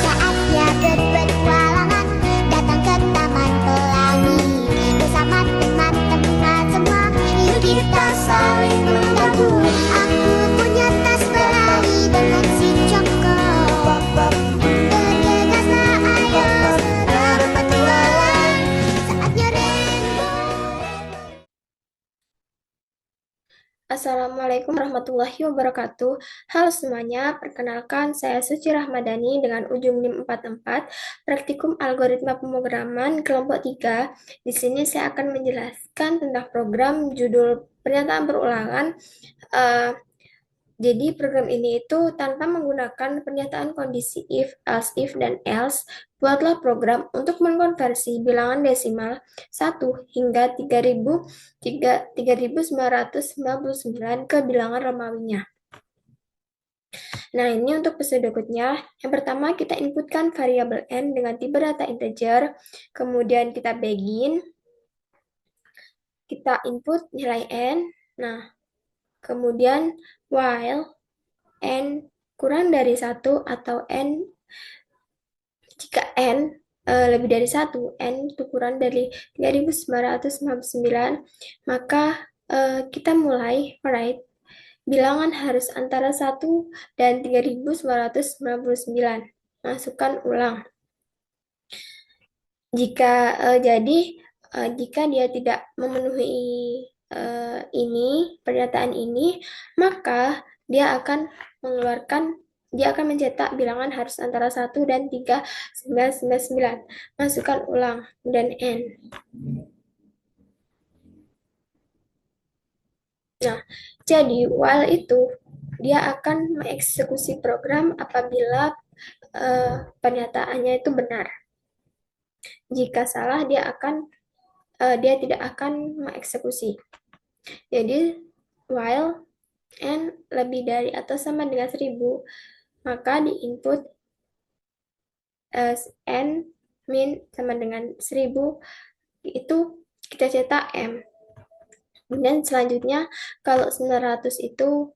Saatnya berpetualangan, datang ke Taman Pelangi. Bersama teman-teman semua, yuk kita saling membantu. Aku punya tas berlari dengan si Joko. Bergegaslah ayo segera berpetualang. Saatnya rainbow. Assalamualaikum warahmatullahi wabarakatuh. Halo semuanya, perkenalkan saya Suci Rahmadani dengan ujung NIM 44, Praktikum Algoritma Pemrograman kelompok 3. Di sini saya akan menjelaskan tentang program judul pernyataan berulangan. Jadi program ini itu tanpa menggunakan pernyataan kondisi if, else if, dan else, buatlah program untuk mengkonversi bilangan desimal 1 hingga 3999 ke bilangan Romawinya. Nah, ini untuk pesan berikutnya. Yang pertama, kita inputkan variabel n dengan tipe data integer, kemudian kita begin, kita input nilai n, nah, kemudian while n kurang dari 1 atau n jika n lebih dari 1, n itu kurang dari 3999, maka kita mulai write bilangan harus antara 1 dan 3999. Masukkan ulang. Jika dia tidak memenuhi pernyataan ini, maka dia akan mencetak bilangan harus antara 1 dan 3999. Masukkan ulang dan n. Nah, jadi while itu dia akan mengeksekusi program apabila pernyataannya itu benar. Jika salah, dia tidak akan mengeksekusi. Jadi while n lebih dari atau sama dengan 1000, maka di input n min sama dengan 1000, itu kita cetak m. Kemudian selanjutnya kalau 900 itu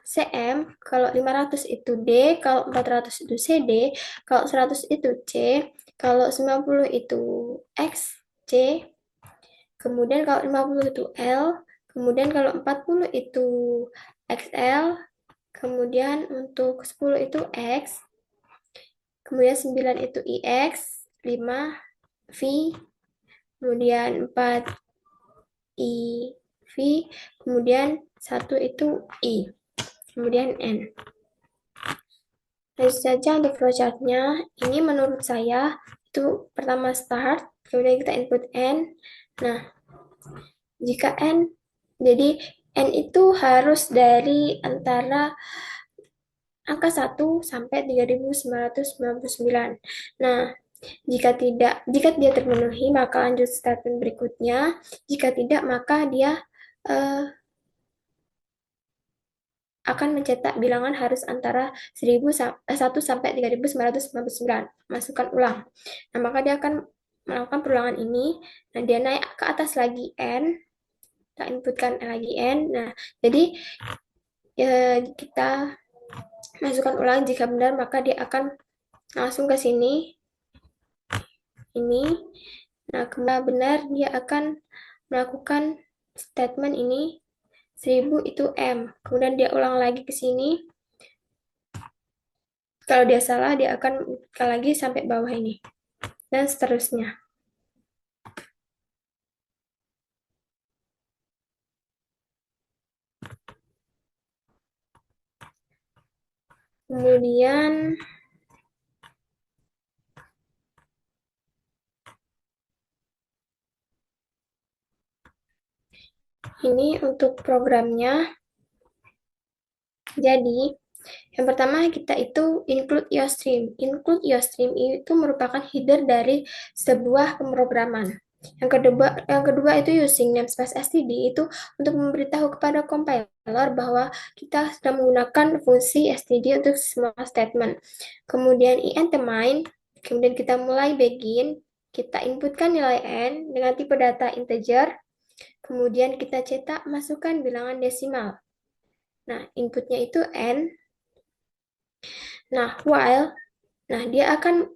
cm, kalau 500 itu d, kalau 400 itu cd, kalau 100 itu c, kalau 90 itu x, c, kemudian kalau 50 itu l, kemudian kalau 40 itu xl, kemudian untuk 10 itu x, kemudian 9 itu ix, 5 v, kemudian 4 i v, kemudian 1 itu i, kemudian n. Lanjut saja untuk flowchartnya. Ini menurut saya itu pertama start, kemudian kita input n. Nah, jika n, jadi n itu harus dari antara angka 1 sampai 3999. Nah, jika dia terpenuhi, maka lanjut statement berikutnya. Jika tidak, maka dia akan mencetak bilangan harus antara 1 sampai 3999. Masukkan ulang. Nah, maka dia akan melakukan perulangan ini. Nah, dia naik ke atas lagi n. Kita inputkan lagi n. Nah, jadi kita masukkan ulang. Jika benar, maka dia akan langsung ke sini. Ini. Nah, kemudian benar, dia akan melakukan statement ini. 1000 itu M. Kemudian dia ulang lagi ke sini. Kalau dia salah, dia akan buka lagi sampai bawah ini. Dan seterusnya. Kemudian ini untuk programnya. Jadi, yang pertama kita itu include yourstream. Include yourstream itu merupakan header dari sebuah pemrograman. Yang kedua itu using namespace std itu untuk memberitahu kepada compiler bahwa kita sedang menggunakan fungsi std untuk semua statement. Kemudian int main, kemudian kita mulai begin, kita inputkan nilai n dengan tipe data integer, kemudian kita cetak masukkan bilangan desimal. Nah, inputnya itu n, Nah, dia akan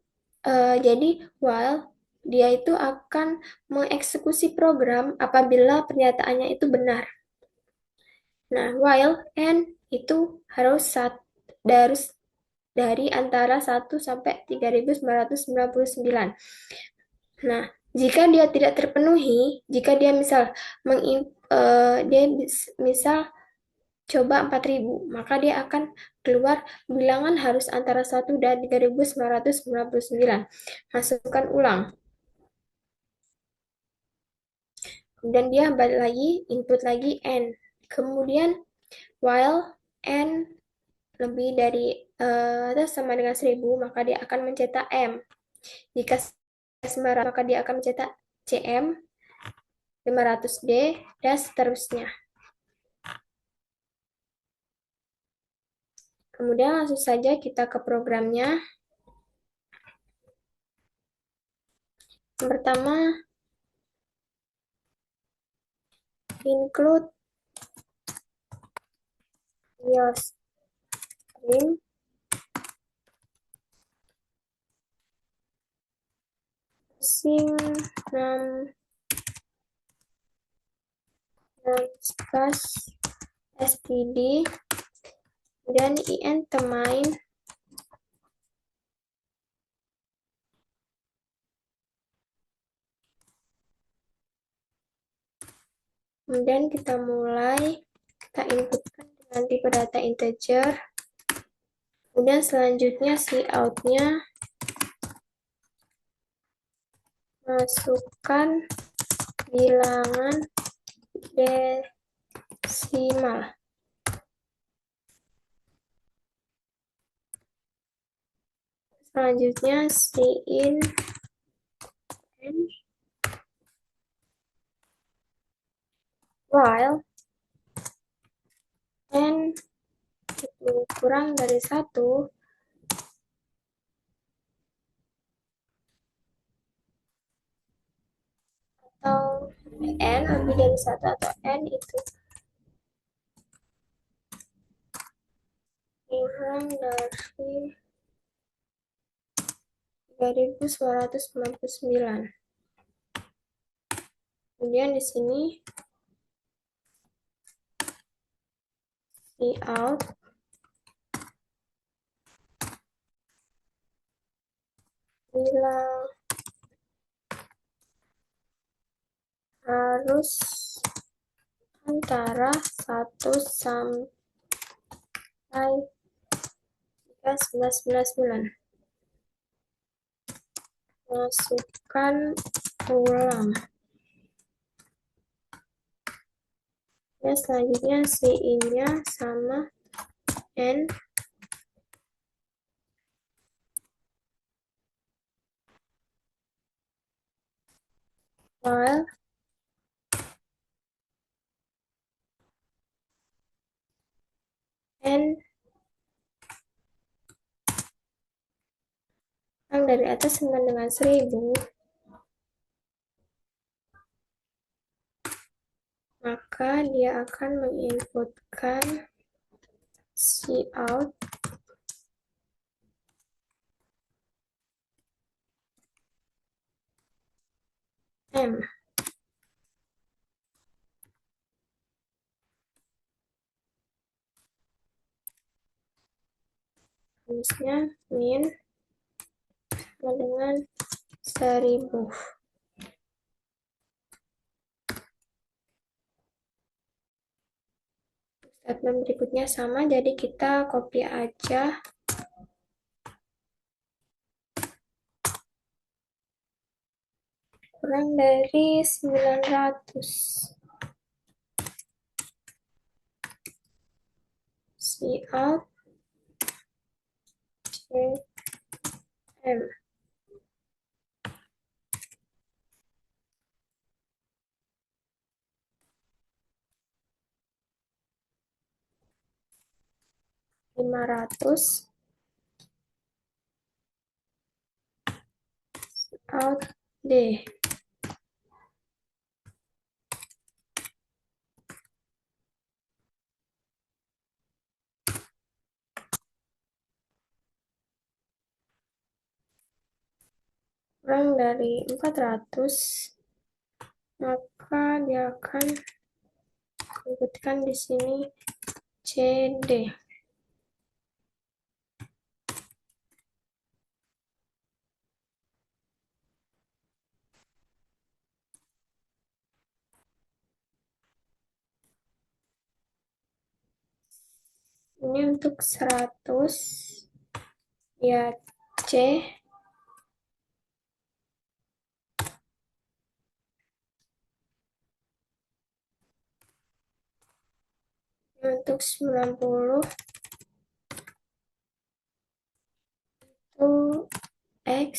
jadi while dia itu akan mengeksekusi program apabila pernyataannya itu benar. Nah, while and itu harus dari antara 1 sampai 3999. Nah, jika dia tidak terpenuhi, jika dia misal misal coba 4000, maka dia akan keluar bilangan harus antara 1 dan 3999. Masukkan ulang. Kemudian dia balik lagi, input lagi n. Kemudian while n lebih dari atau sama dengan 1000, maka dia akan mencetak m. Jika 900, maka dia akan mencetak cm 500D dan seterusnya. Kemudian langsung saja kita ke programnya. Yang pertama, include your string using numspace std dan int main kemudian kita inputkan dengan tipe data integer. Kemudian selanjutnya cout-nya masukkan bilangan desimal. Selanjutnya cin n while n itu kurang dari 1, atau n lebih dari 1, atau n itu kurang dari 3999. Kemudian di sini cout bilang harus antara 1 sampai 1999. Masukkan ulang. Ya, selanjutnya cin-nya sama n while n yang dari atas sama dengan 1000, maka dia akan menginputkan cout m. Terusnya min sama dengan 1000. Statement berikutnya sama, jadi kita copy aja. Kurang dari 900. Cout cm. Out D. kurang dari 400, maka dia akan menyebutkan di sini CD. Ini untuk 100, ya C. Ini untuk 90 itu X,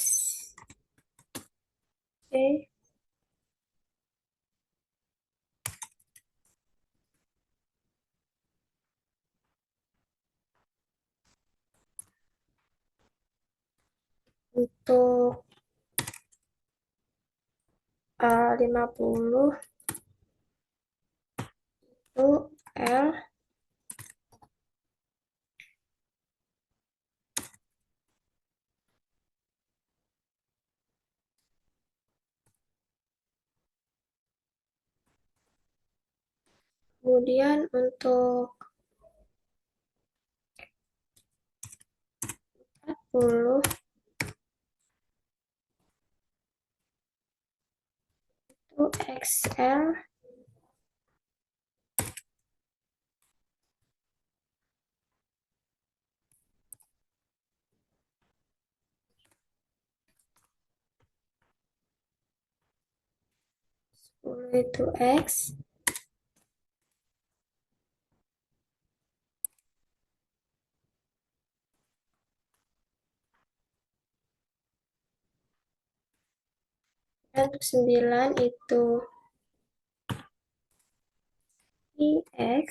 C. Untuk 50 itu L. Kemudian untuk 40 itu XL. Itu X. Dan untuk 9 itu IX.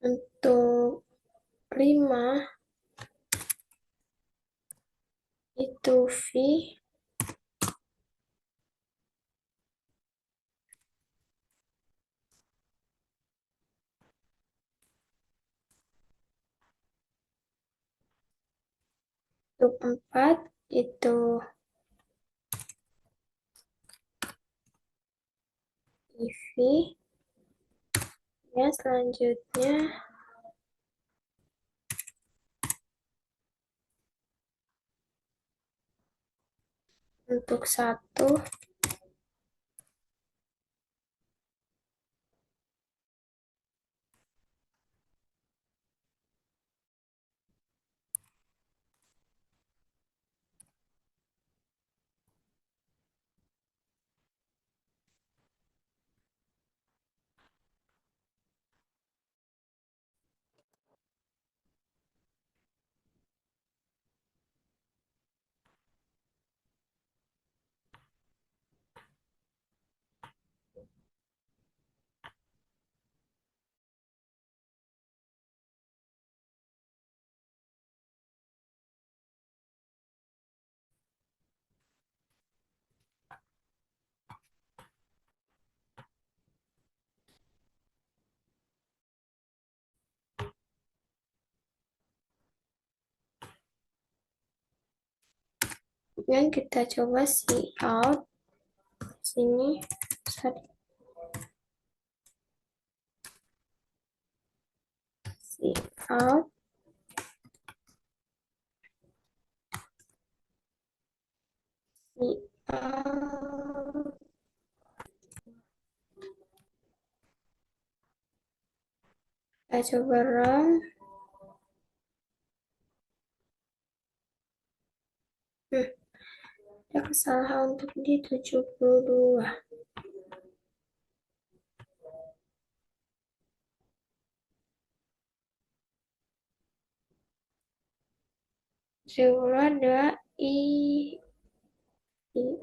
Untuk 5 itu V. Untuk 4 itu IV. Ya, selanjutnya untuk 1 yang kita coba see out sini. Sorry. See out. See out. Kita coba run. Ada kesalahan untuk di 72. Zero ada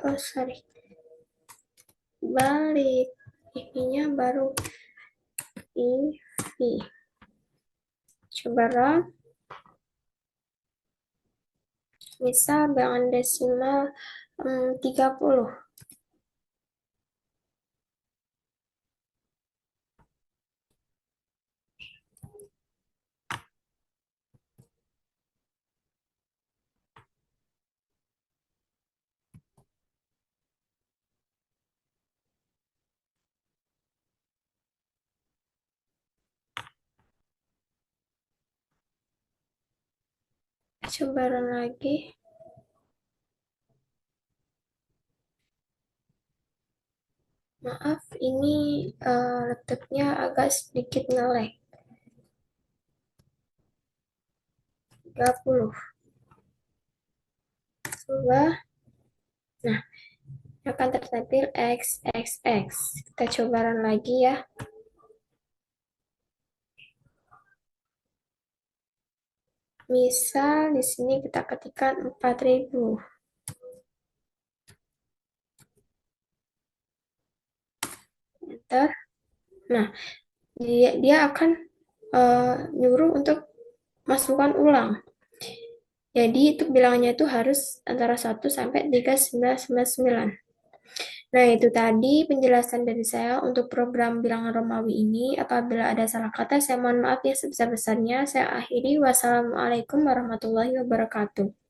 oh sorry, balik, ini-nya baru IV. Coba run. Misal dengan desimal 30. Coba run lagi. Maaf, ini laptopnya agak sedikit nge-lag. 30. Coba. Nah, akan tertampil XXX. Kita coba run lagi ya. Misal di sini kita ketikkan 4000. Enter. Nah, dia akan nyuruh untuk masukkan ulang. Jadi itu bilangannya itu harus antara 1 sampai 3999. Nah, itu tadi penjelasan dari saya untuk program bilangan Romawi ini. Apabila ada salah kata, saya mohon maaf ya sebesar-besarnya. Saya akhiri. Wassalamualaikum warahmatullahi wabarakatuh.